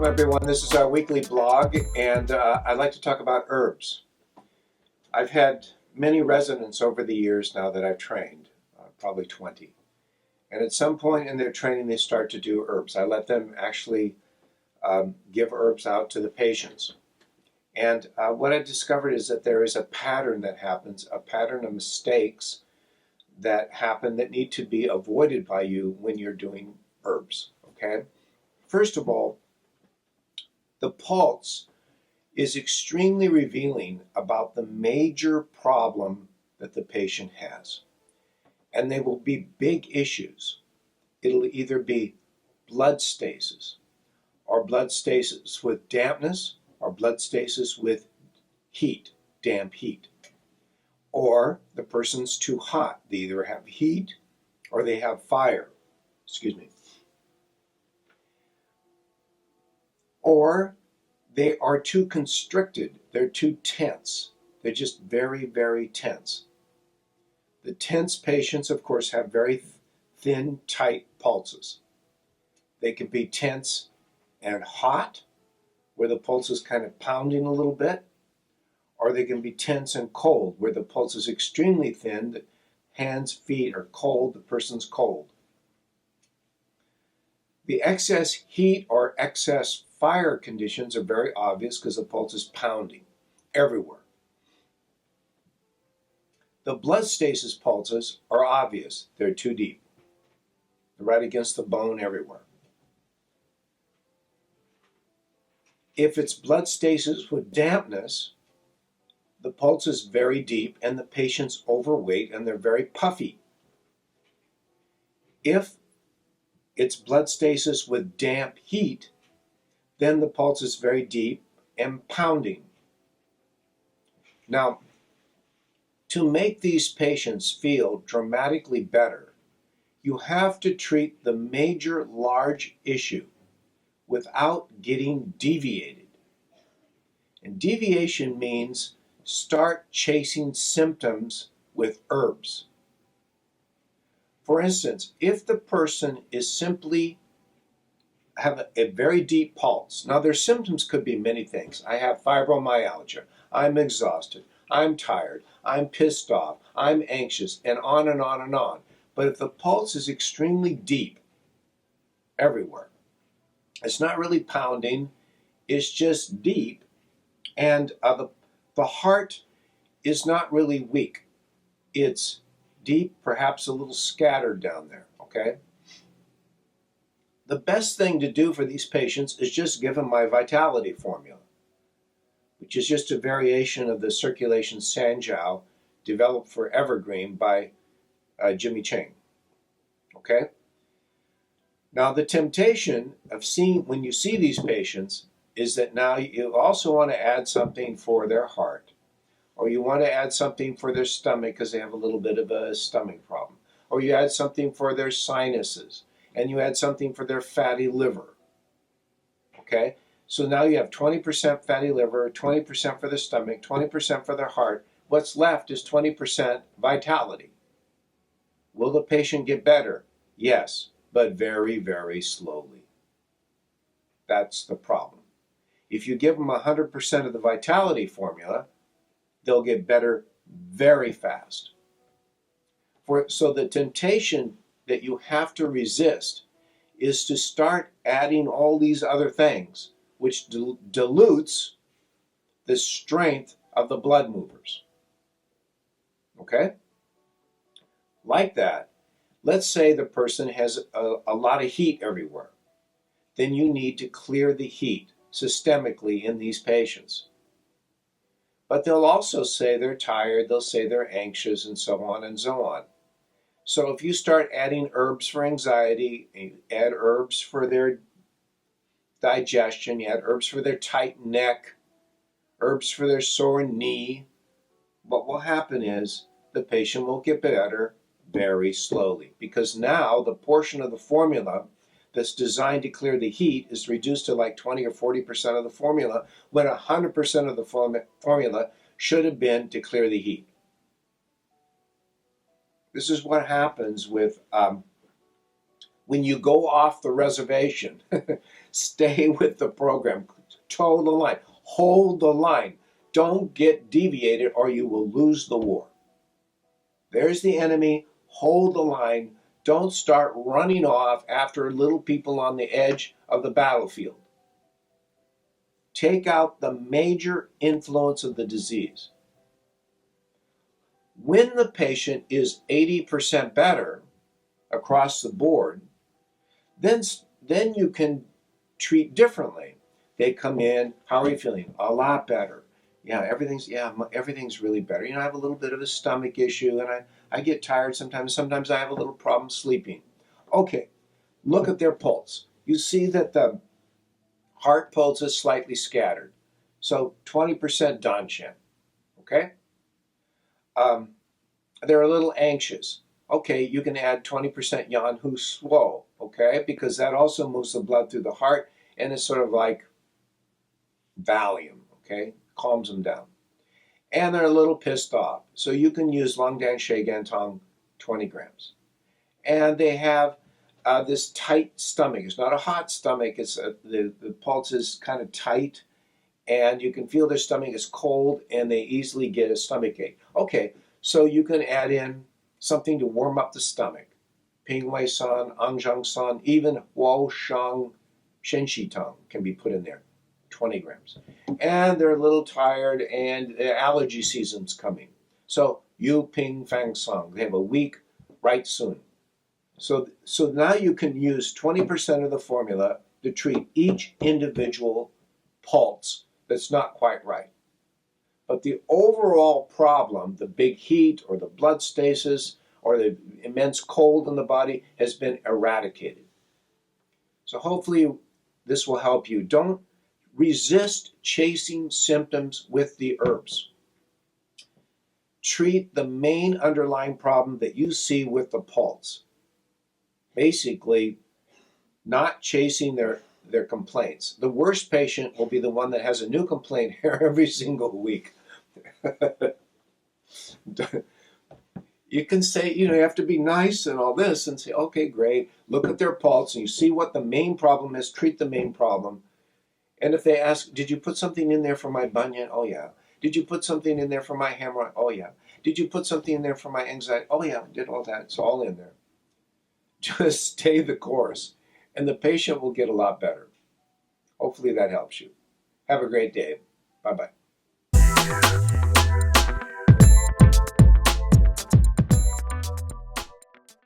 Welcome everyone. This is our weekly blog, and I'd like to talk about herbs. I've had many residents over the years now that I've trained, probably 20. And at some point in their training they start to do herbs. I let them actually give herbs out to the patients. And what I discovered is that there is a pattern that happens, a pattern of mistakes that happen that need to be avoided by you when you're doing herbs, okay? First of all, the pulse is extremely revealing about the major problem that the patient has. And they will be big issues. It'll either be blood stasis, or blood stasis with dampness, or blood stasis with heat, damp heat. Or the person's too hot. They either have heat or they have fire. Or they are too constricted. They're too tense. They're just very, very tense. The tense patients, of course, have very thin, tight pulses. They can be tense and hot, where the pulse is kind of pounding a little bit, or they can be tense and cold, where the pulse is extremely thin, the hands, feet are cold, the person's cold. The excess heat or excess fire conditions are very obvious because the pulse is pounding everywhere. The blood stasis pulses are obvious. They're too deep. They're right against the bone everywhere. If it's blood stasis with dampness, the pulse is very deep and the patient's overweight and they're very puffy. If it's blood stasis with damp heat, then the pulse is very deep and pounding. Now, to make these patients feel dramatically better, you have to treat the major large issue without getting deviated. And deviation means start chasing symptoms with herbs. For instance, if the person is simply have a very deep pulse. Now their symptoms could be many things. I have fibromyalgia, I'm exhausted, I'm tired, I'm pissed off, I'm anxious, and on and on and on. But if the pulse is extremely deep everywhere, it's not really pounding, it's just deep, and the heart is not really weak. It's deep, perhaps a little scattered down there, okay? The best thing to do for these patients is just give them my vitality formula, which is just a variation of the circulation Sanjiao developed for Evergreen by Jimmy Chang. Okay? Now the temptation of seeing, when you see these patients, is that now you also want to add something for their heart, or you want to add something for their stomach because they have a little bit of a stomach problem, or you add something for their sinuses, and you add something for their fatty liver. Okay? So now you have 20% fatty liver, 20% for the stomach, 20% for their heart. What's left is 20% vitality. Will the patient get better? Yes, but very, very slowly. That's the problem. If you give them 100% of the vitality formula, they'll get better very fast. So the temptation that you have to resist is to start adding all these other things, which dilutes the strength of the blood movers. Okay? Like that, let's say the person has a lot of heat everywhere. Then you need to clear the heat systemically in these patients. But they'll also say they're tired, they'll say they're anxious, and so on and so on. So if you start adding herbs for anxiety, you add herbs for their digestion, you add herbs for their tight neck, herbs for their sore knee, what will happen is the patient will get better very slowly, because now the portion of the formula that's designed to clear the heat is reduced to like 20 or 40% of the formula, when 100% of the formula should have been to clear the heat. This is what happens with When you go off the reservation, stay with the program. Toe the line. Hold the line. Don't get deviated or you will lose the war. There's the enemy. Hold the line. Don't start running off after little people on the edge of the battlefield. Take out the major influence of the disease. When the patient is 80% better across the board, then you can treat differently. They come in, how are you feeling? A lot better. Yeah, everything's really better. I have a little bit of a stomach issue and I get tired sometimes. Sometimes I have a little problem sleeping. Okay, look at their pulse. You see that the heart pulse is slightly scattered. So 20% Danshan, okay? They're a little anxious. Okay, you can add 20% Yan Hu Suo, okay? Because that also moves the blood through the heart and it's sort of like Valium, okay? Calms them down. And they're a little pissed off. So you can use Longdan Shui Gantong 20 grams. And they have this tight stomach. It's not a hot stomach. It's the pulse is kind of tight, and you can feel their stomach is cold, and they easily get a stomach ache. Okay, so you can add in something to warm up the stomach. Ping Wei San, Anjiang San, even Huo Shang Shenxi Tang can be put in there. 20 grams. And they're a little tired, and the allergy season's coming. So Yu Ping Fang Song. They have a week right soon. So now you can use 20% of the formula to treat each individual pulse that's not quite right. But the overall problem, the big heat or the blood stasis or the immense cold in the body, has been eradicated. So hopefully this will help you. Don't resist chasing symptoms with the herbs. Treat the main underlying problem that you see with the pulse. Basically, not chasing their complaints. The worst patient will be the one that has a new complaint every single week. You can say, you have to be nice and all this and say, okay, great. Look at their pulse and you see what the main problem is, treat the main problem. And if they ask, did you put something in there for my bunion? Oh, yeah. Did you put something in there for my hemorrhoid? Oh, yeah. Did you put something in there for my anxiety? Oh, yeah, did all that. It's all in there. Just stay the course, and the patient will get a lot better. Hopefully that helps you. Have a great day. Bye-bye.